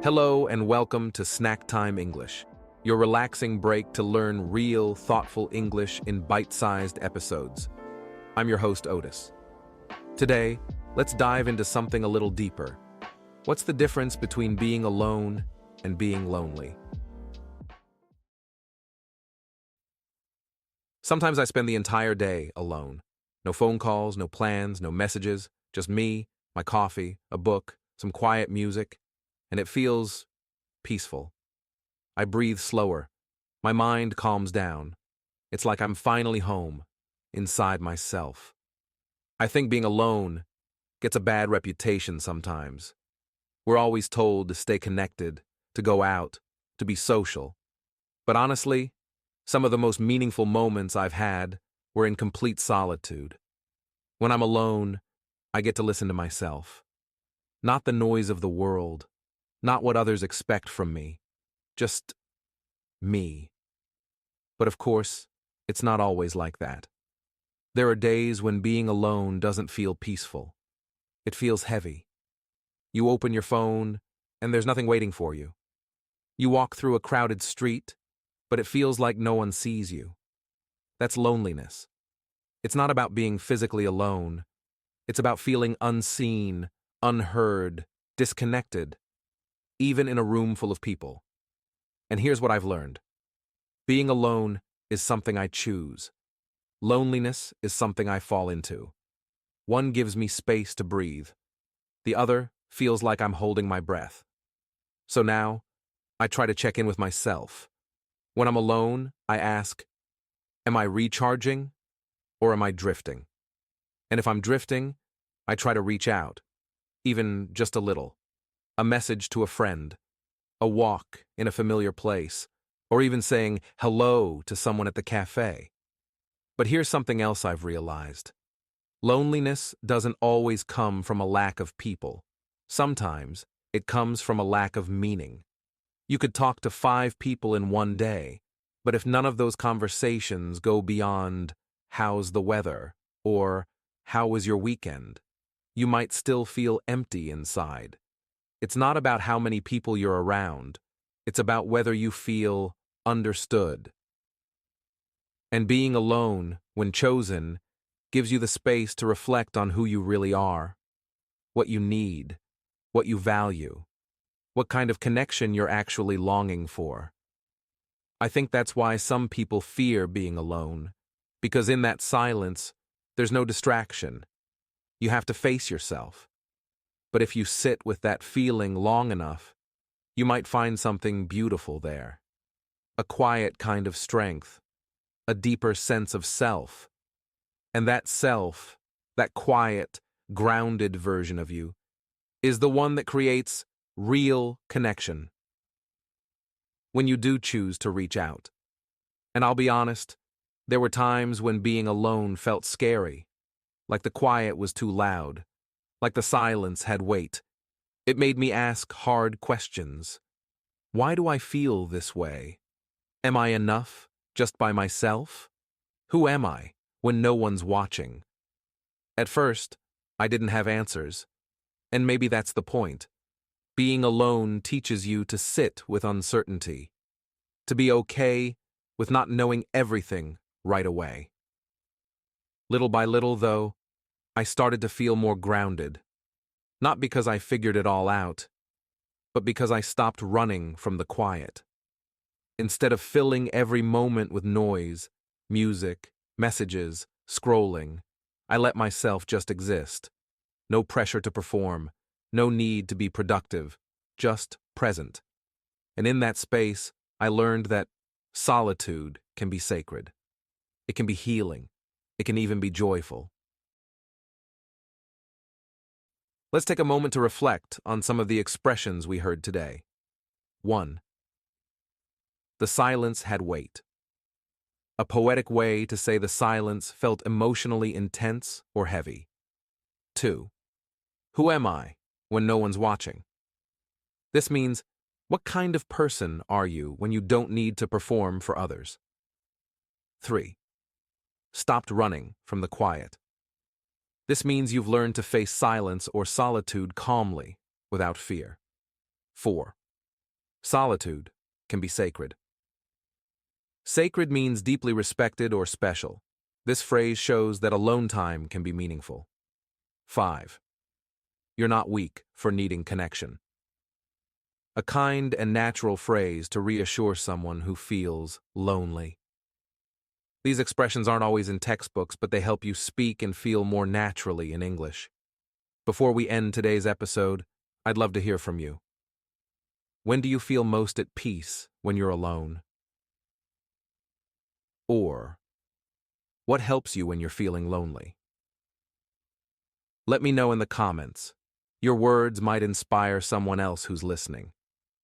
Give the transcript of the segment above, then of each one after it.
Hello and welcome to Snack Time English, your relaxing break to learn real, thoughtful English in bite-sized episodes. I'm your host, Otis. Today, let's dive into something a little deeper. What's the difference between being alone and being lonely? Sometimes I spend the entire day alone. No phone calls, no plans, no messages, just me, my coffee, a book, some quiet music, and it feels peaceful. I breathe slower. My mind calms down. It's like I'm finally home, inside myself. I think being alone gets a bad reputation sometimes. We're always told to stay connected, to go out, to be social. But honestly, some of the most meaningful moments I've had were in complete solitude. When I'm alone, I get to listen to myself. Not the noise of the world, not what others expect from me, just me. But of course, it's not always like that. There are days when being alone doesn't feel peaceful. It feels heavy. You open your phone, and there's nothing waiting for you. You walk through a crowded street, but it feels like no one sees you. That's loneliness. It's not about being physically alone. It's about feeling unseen, unheard, disconnected, even in a room full of people. And here's what I've learned. Being alone is something I choose. Loneliness is something I fall into. One gives me space to breathe. The other feels like I'm holding my breath. So now, I try to check in with myself. When I'm alone, I ask, am I recharging or am I drifting? And if I'm drifting, I try to reach out, even just a little. A message to a friend, a walk in a familiar place, or even saying hello to someone at the cafe. But here's something else I've realized. Loneliness doesn't always come from a lack of people. Sometimes it comes from a lack of meaning. You could talk to 5 people in one day, but if none of those conversations go beyond how's the weather or how was your weekend, you might still feel empty inside. It's not about how many people you're around. It's about whether you feel understood. And being alone, when chosen, gives you the space to reflect on who you really are, what you need, what you value, what kind of connection you're actually longing for. I think that's why some people fear being alone, because in that silence, there's no distraction. You have to face yourself. But if you sit with that feeling long enough, you might find something beautiful there. A quiet kind of strength, a deeper sense of self. And that self, that quiet, grounded version of you, is the one that creates real connection. When you do choose to reach out. And I'll be honest, there were times when being alone felt scary, like the quiet was too loud, like the silence had weight. It made me ask hard questions. Why do I feel this way? Am I enough just by myself? Who am I when no one's watching? At first, I didn't have answers, and maybe that's the point. Being alone teaches you to sit with uncertainty, to be okay with not knowing everything right away. Little by little, though, I started to feel more grounded. Not because I figured it all out, but because I stopped running from the quiet. Instead of filling every moment with noise, music, messages, scrolling, I let myself just exist. No pressure to perform, no need to be productive, just present. And in that space, I learned that solitude can be sacred. It can be healing. It can even be joyful. Let's take a moment to reflect on some of the expressions we heard today. 1. The silence had weight. A poetic way to say the silence felt emotionally intense or heavy. 2. Who am I when no one's watching? This means, what kind of person are you when you don't need to perform for others? 3. Stopped running from the quiet. This means you've learned to face silence or solitude calmly, without fear. 4. Solitude can be sacred. Sacred means deeply respected or special. This phrase shows that alone time can be meaningful. 5. You're not weak for needing connection. A kind and natural phrase to reassure someone who feels lonely. These expressions aren't always in textbooks, but they help you speak and feel more naturally in English. Before we end today's episode, I'd love to hear from you. When do you feel most at peace when you're alone? Or, what helps you when you're feeling lonely? Let me know in the comments. Your words might inspire someone else who's listening.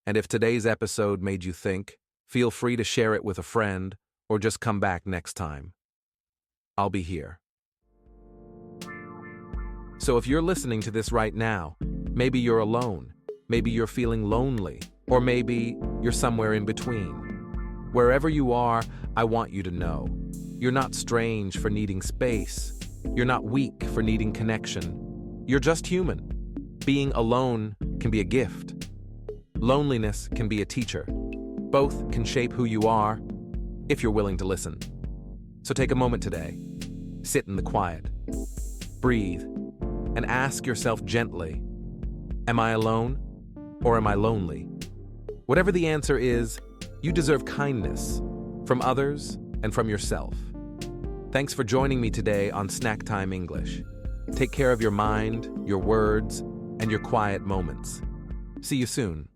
And if today's episode made you think, feel free to share it with a friend or just come back next time. I'll be here. So if you're listening to this right now, maybe you're alone, maybe you're feeling lonely, or maybe you're somewhere in between. Wherever you are, I want you to know, you're not strange for needing space. You're not weak for needing connection. You're just human. Being alone can be a gift. Loneliness can be a teacher. Both can shape who you are, if you're willing to listen. So take a moment today, sit in the quiet, breathe, and ask yourself gently, am I alone or am I lonely? Whatever the answer is, you deserve kindness from others and from yourself. Thanks for joining me today on Snack Time English. Take care of your mind, your words, and your quiet moments. See you soon.